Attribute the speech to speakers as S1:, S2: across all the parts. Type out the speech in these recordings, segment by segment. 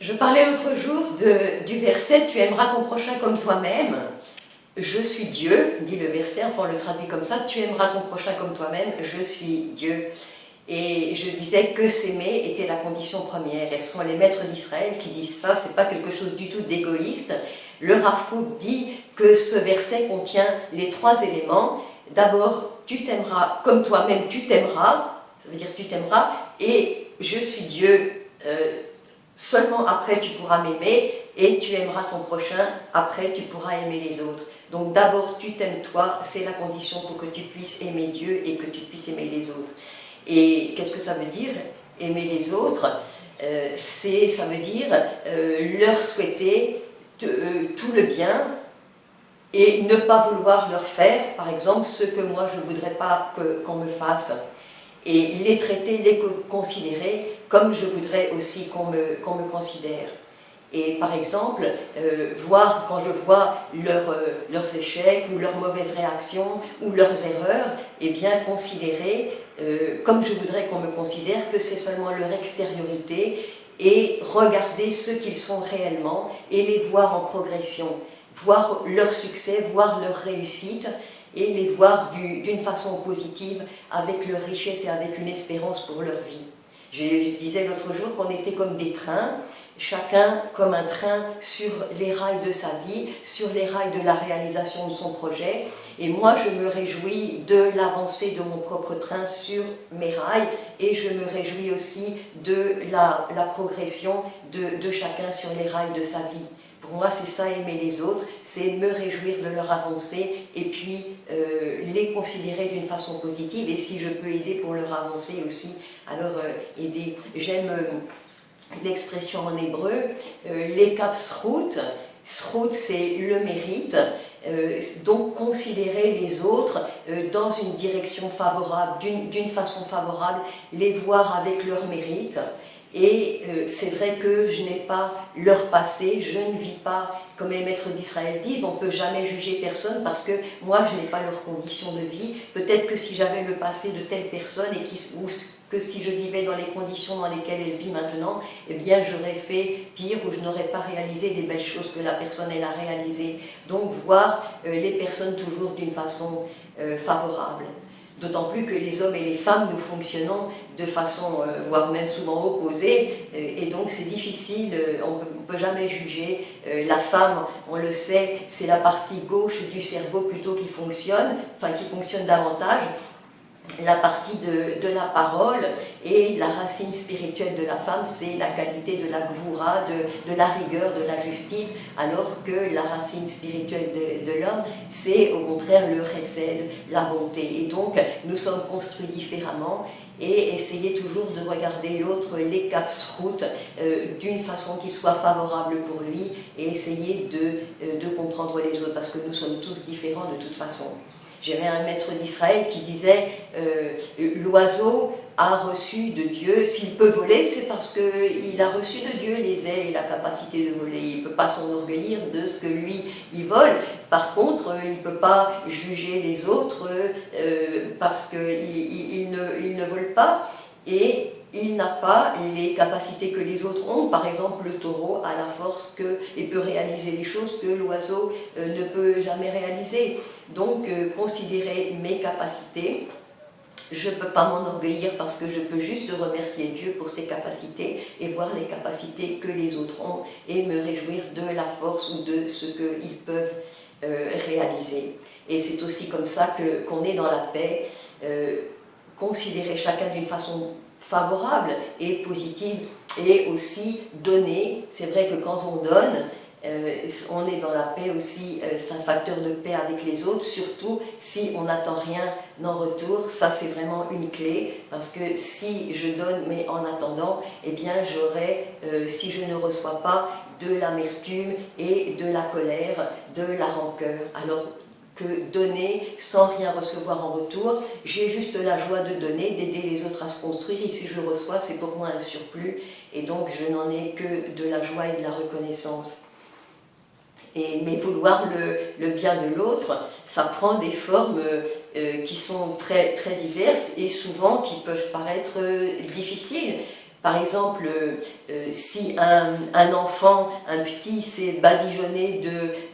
S1: Je parlais l'autre jour du verset « Tu aimeras ton prochain comme toi-même ». Je suis Dieu, dit le verset, enfin on le traduit comme ça, tu aimeras ton prochain comme toi-même, je suis Dieu. Et je disais que s'aimer était la condition première. Et ce sont les maîtres d'Israël qui disent ça, c'est pas quelque chose du tout d'égoïste. Le Rav Kook dit que ce verset contient les trois éléments. D'abord, tu t'aimeras comme toi-même, tu t'aimeras, ça veut dire tu t'aimeras, et je suis Dieu, seulement après tu pourras m'aimer, et tu aimeras ton prochain, après tu pourras aimer les autres. Donc d'abord tu t'aimes toi, c'est la condition pour que tu puisses aimer Dieu et que tu puisses aimer les autres. Et qu'est-ce que ça veut dire, aimer les autres? Ça veut dire leur souhaiter tout le bien et ne pas vouloir leur faire, par exemple, ce que moi je ne voudrais pas qu'on me fasse. Et les traiter, les considérer comme je voudrais aussi qu'on me considère. Et par exemple, quand je vois leurs échecs ou leurs mauvaises réactions ou leurs erreurs, et bien considérer comme je voudrais qu'on me considère, que c'est seulement leur extériorité, et regarder ce qu'ils sont réellement et les voir en progression, voir leur succès, voir leur réussite, et les voir d'une façon positive, avec leur richesse et avec une espérance pour leur vie. Je disais l'autre jour qu'on était comme des trains, chacun comme un train sur les rails de sa vie, sur les rails de la réalisation de son projet. Et moi, je me réjouis de l'avancée de mon propre train sur mes rails, et je me réjouis aussi de la progression de chacun sur les rails de sa vie. Pour moi, c'est ça, aimer les autres, c'est me réjouir de leur avancée et puis les considérer d'une façon positive. Et si je peux aider pour leur avancée aussi, alors aider. J'aime l'expression en hébreu, l'ekaf zchut. Zchut, c'est le mérite. Donc considérer les autres dans une direction favorable, d'une façon favorable, les voir avec leur mérite. Et c'est vrai que je n'ai pas leur passé, je ne vis pas, comme les maîtres d'Israël disent, on ne peut jamais juger personne parce que moi je n'ai pas leur condition de vie. Peut-être que si j'avais le passé de telle personne ou que si je vivais dans les conditions dans lesquelles elle vit maintenant, eh bien j'aurais fait pire ou je n'aurais pas réalisé des belles choses que la personne elle a réalisées. Donc voir les personnes toujours d'une façon favorable. D'autant plus que les hommes et les femmes, nous fonctionnons de façon, voire même souvent opposée, et donc c'est difficile, on ne peut jamais juger. La femme, on le sait, c'est la partie gauche du cerveau plutôt qui fonctionne davantage. La partie de la parole et la racine spirituelle de la femme, c'est la qualité de la gvoura, de la rigueur, de la justice, alors que la racine spirituelle de l'homme, c'est au contraire le chesed, la bonté. Et donc, nous sommes construits différemment, et essayer toujours de regarder l'autre, l'ekaf zchut, d'une façon qui soit favorable pour lui, et essayer de comprendre les autres, parce que nous sommes tous différents de toute façon. J'avais un maître d'Israël qui disait l'oiseau a reçu de Dieu, s'il peut voler, c'est parce qu'il a reçu de Dieu les ailes et la capacité de voler. Il ne peut pas s'enorgueillir de ce que lui, il vole. Par contre, il ne peut pas juger les autres parce qu'il ne vole pas. Et il n'a pas les capacités que les autres ont. Par exemple, le taureau a la force et peut réaliser des choses que l'oiseau ne peut jamais réaliser. Donc, considérer mes capacités, je ne peux pas m'enorgueillir parce que je peux juste remercier Dieu pour ses capacités et voir les capacités que les autres ont et me réjouir de la force ou de ce qu'ils peuvent réaliser. Et c'est aussi comme ça qu'on est dans la paix, considérer chacun d'une façon favorable et positive, et aussi donner. C'est vrai que quand on donne, on est dans la paix aussi, c'est un facteur de paix avec les autres, surtout si on n'attend rien en retour. Ça, c'est vraiment une clé, parce que si je donne mais en attendant, eh bien j'aurai, si je ne reçois pas, de l'amertume et de la colère, de la rancœur. Alors que donner sans rien recevoir en retour, j'ai juste la joie de donner, d'aider les autres à se construire, et si je reçois, c'est pour moi un surplus, et donc je n'en ai que de la joie et de la reconnaissance. Mais vouloir le bien de l'autre, ça prend des formes qui sont très, très diverses et souvent qui peuvent paraître difficiles. Par exemple, si un enfant, un petit, s'est badigeonné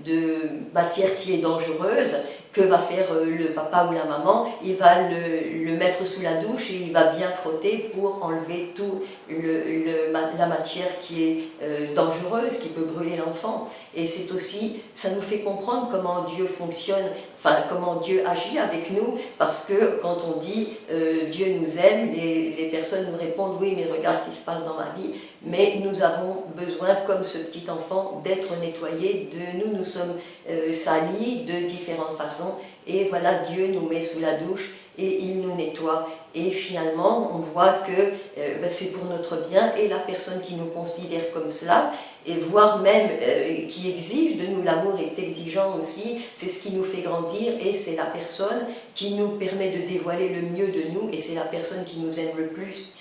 S1: de matière qui est dangereuse, que va faire le papa ou la maman? Il va le mettre sous la douche et il va bien frotter pour enlever tout la matière qui est dangereuse, qui peut brûler l'enfant. Et c'est aussi, ça nous fait comprendre comment Dieu fonctionne, enfin comment Dieu agit avec nous, parce que quand on dit Dieu nous aime, les personnes nous répondent oui, mais regarde ce qui se passe dans ma vie. Mais nous avons besoin, comme ce petit enfant, d'être nettoyés. Nous sommes salis de différentes façons. Et voilà, Dieu nous met sous la douche et il nous nettoie. Et finalement, on voit que c'est pour notre bien. Et la personne qui nous considère comme cela, et voire même qui exige de nous, l'amour est exigeant aussi, c'est ce qui nous fait grandir et c'est la personne qui nous permet de dévoiler le mieux de nous et c'est la personne qui nous aime le plus.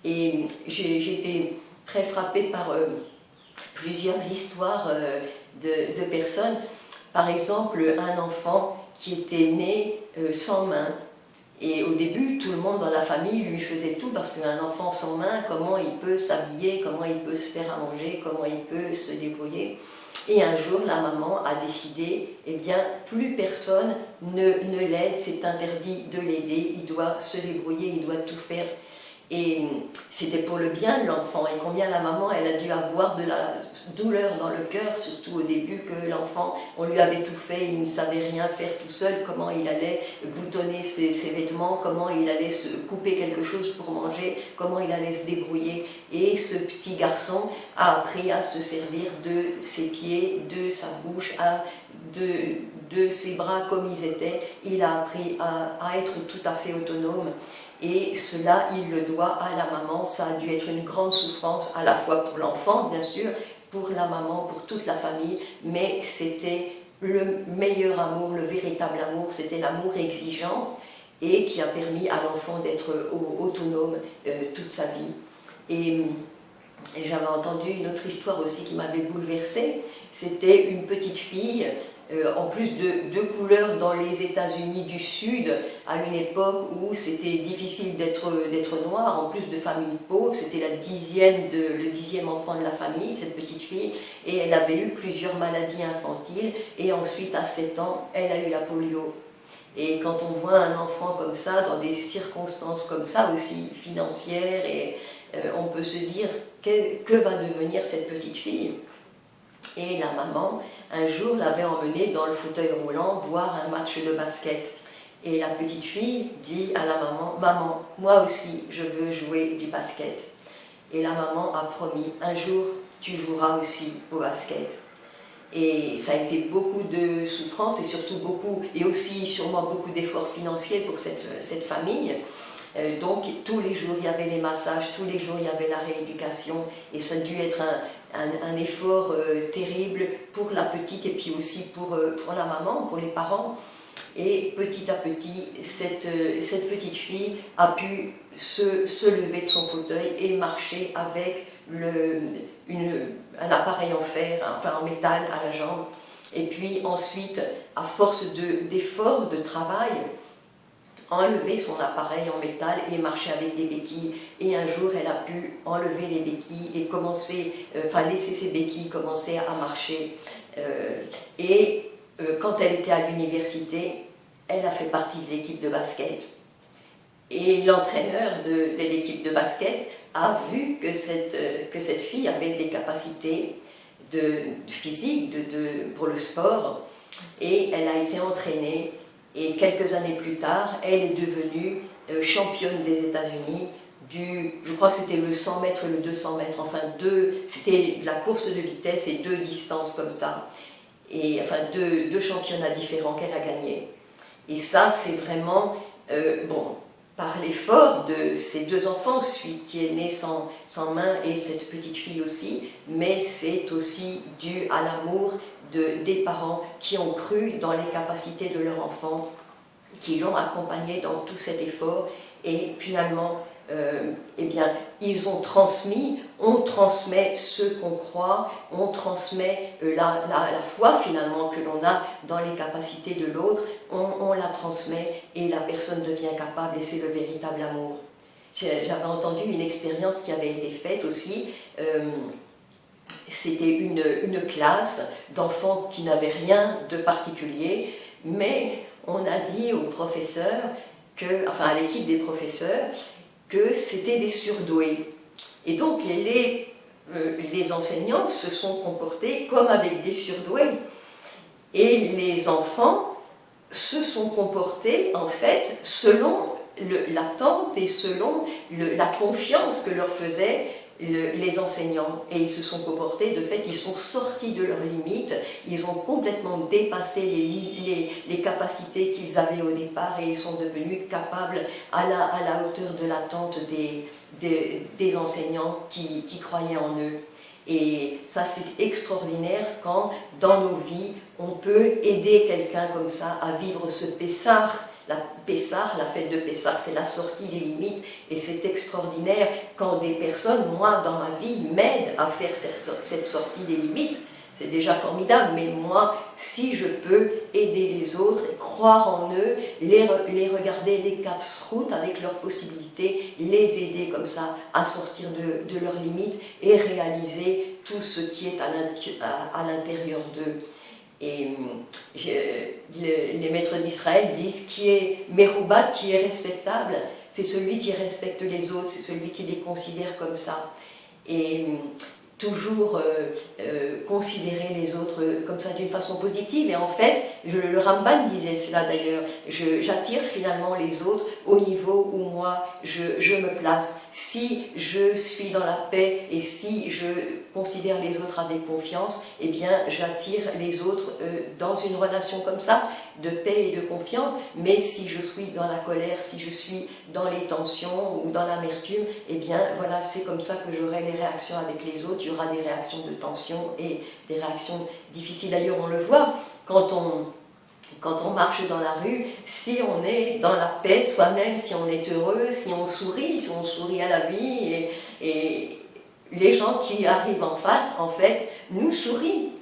S1: Et j'ai été très frappée par plusieurs histoires de personnes. Par exemple, un enfant qui était né sans main. Et au début, tout le monde dans la famille lui faisait tout parce qu'un enfant sans main, comment il peut s'habiller, comment il peut se faire à manger, comment il peut se débrouiller. Et un jour, la maman a décidé, eh bien, plus personne ne l'aide, c'est interdit de l'aider, il doit se débrouiller, il doit tout faire. Et c'était pour le bien de l'enfant, et combien la maman, elle a dû avoir de la douleur dans le cœur, surtout au début, que l'enfant, on lui avait tout fait, il ne savait rien faire tout seul, comment il allait boutonner ses vêtements, comment il allait se couper quelque chose pour manger, comment il allait se débrouiller. Et ce petit garçon a appris à se servir de ses pieds, de sa bouche, de ses bras comme ils étaient. Il a appris à être tout à fait autonome. Et cela, il le doit à la maman. Ça a dû être une grande souffrance, à la fois pour l'enfant, bien sûr, pour la maman, pour toute la famille, mais c'était le meilleur amour, le véritable amour, c'était l'amour exigeant et qui a permis à l'enfant d'être autonome toute sa vie. Et j'avais entendu une autre histoire aussi qui m'avait bouleversée. C'était une petite fille, en plus de couleurs dans les États-Unis du Sud, à une époque où c'était difficile d'être noir, en plus de famille pauvre, c'était le dixième enfant de la famille, cette petite fille, et elle avait eu plusieurs maladies infantiles, et ensuite à 7 ans, elle a eu la polio. Et quand on voit un enfant comme ça, dans des circonstances comme ça, aussi financières, et on peut se dire, que va devenir cette petite fille? Et la maman, un jour, l'avait emmenée dans le fauteuil roulant voir un match de basket. Et la petite fille dit à la maman, « Maman, moi aussi, je veux jouer du basket. » Et la maman a promis, « Un jour, tu joueras aussi au basket. » Et ça a été beaucoup de souffrance et surtout et aussi sûrement beaucoup d'efforts financiers pour cette famille. Donc tous les jours il y avait les massages, tous les jours il y avait la rééducation et ça a dû être un effort terrible pour la petite et puis aussi pour la maman, pour les parents. Et petit à petit, cette petite fille a pu se lever de son fauteuil et marcher avec un appareil en fer, enfin en métal à la jambe. Et puis ensuite, à force d'efforts, de travail, enlever son appareil en métal et marcher avec des béquilles. Et un jour, elle a pu enlever les béquilles et laisser ses béquilles commencer à marcher. Quand elle était à l'université, elle a fait partie de l'équipe de basket. Et l'entraîneur de l'équipe de basket a vu que cette fille avait des capacités physiques pour le sport et elle a été entraînée. Et quelques années plus tard, elle est devenue championne des États-Unis je crois que c'était le 100 mètres et le 200 mètres, enfin c'était la course de vitesse et 2 distances comme ça. Et enfin deux championnats différents qu'elle a gagnés. Et ça, c'est vraiment, par l'effort de ces 2 enfants, celui qui est né sans main et cette petite fille aussi, mais c'est aussi dû à l'amour des parents qui ont cru dans les capacités de leur enfant, qui l'ont accompagné dans tout cet effort et finalement, ils ont transmis, on transmet ce qu'on croit, on transmet la foi finalement que l'on a dans les capacités de l'autre, on la transmet et la personne devient capable et c'est le véritable amour. J'avais entendu une expérience qui avait été faite aussi. C'était une classe d'enfants qui n'avaient rien de particulier, mais on a dit aux professeurs, enfin à l'équipe des professeurs, que c'était des surdoués. Et donc les enseignants se sont comportés comme avec des surdoués. Et les enfants se sont comportés en fait selon l'attente et selon la confiance que leur faisaient les enseignants. Et ils se sont comportés, de fait, ils sont sortis de leurs limites, ils ont complètement dépassé les capacités qu'ils avaient au départ et ils sont devenus capables à la hauteur de l'attente des enseignants qui croyaient en eux. Et ça, c'est extraordinaire quand, dans nos vies, on peut aider quelqu'un comme ça à vivre ce Pessah. La fête de Pessah, c'est la sortie des limites. Et c'est extraordinaire quand des personnes, moi, dans ma vie, m'aident à faire cette sortie des limites. C'est déjà formidable, mais moi, si je peux aider les autres, croire en eux, les regarder, les casse-routes avec leurs possibilités, les aider comme ça à sortir de leurs limites et réaliser tout ce qui est à l'intérieur d'eux. Et les maîtres d'Israël disent qui est Meroubat, qui est respectable, c'est celui qui respecte les autres, c'est celui qui les considère comme ça. Et toujours considérer les autres comme ça d'une façon positive. Et en fait, le Ramban disait cela d'ailleurs, j'attire finalement les autres au niveau où moi je me place. Si je suis dans la paix et si je considère les autres avec confiance, eh bien j'attire les autres dans une relation comme ça, de paix et de confiance. Mais si je suis dans la colère, si je suis dans les tensions ou dans l'amertume, eh bien voilà, c'est comme ça que j'aurai les réactions avec les autres. Il y aura des réactions de tension et des réactions difficiles. D'ailleurs, on le voit quand on marche dans la rue, si on est dans la paix soi-même, si on est heureux, si on sourit à la vie, et les gens qui arrivent en face, en fait, nous sourient.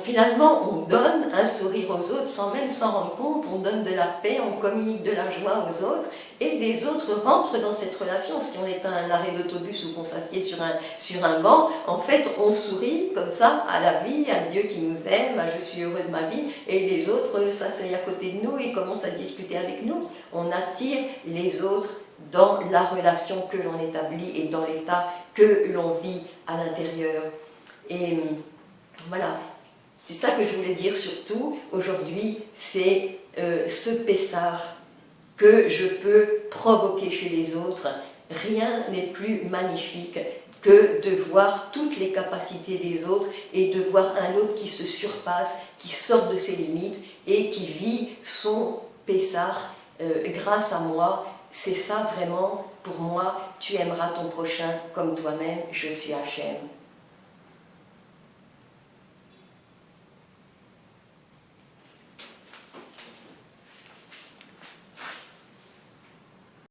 S1: Finalement, on donne un sourire aux autres sans même s'en rendre compte, on donne de la paix, on communique de la joie aux autres, et les autres rentrent dans cette relation. Si on est à un arrêt d'autobus ou qu'on s'assied sur un banc, en fait, on sourit comme ça à la vie, à Dieu qui nous aime, à je suis heureux de ma vie, et les autres s'asseyent à côté de nous et commencent à discuter avec nous. On attire les autres dans la relation que l'on établit et dans l'état que l'on vit à l'intérieur. Et voilà. C'est ça que je voulais dire surtout aujourd'hui, c'est ce Pessah que je peux provoquer chez les autres. Rien n'est plus magnifique que de voir toutes les capacités des autres et de voir un autre qui se surpasse, qui sort de ses limites et qui vit son Pessah grâce à moi. C'est ça vraiment, pour moi, tu aimeras ton prochain comme toi-même, je suis Hachem.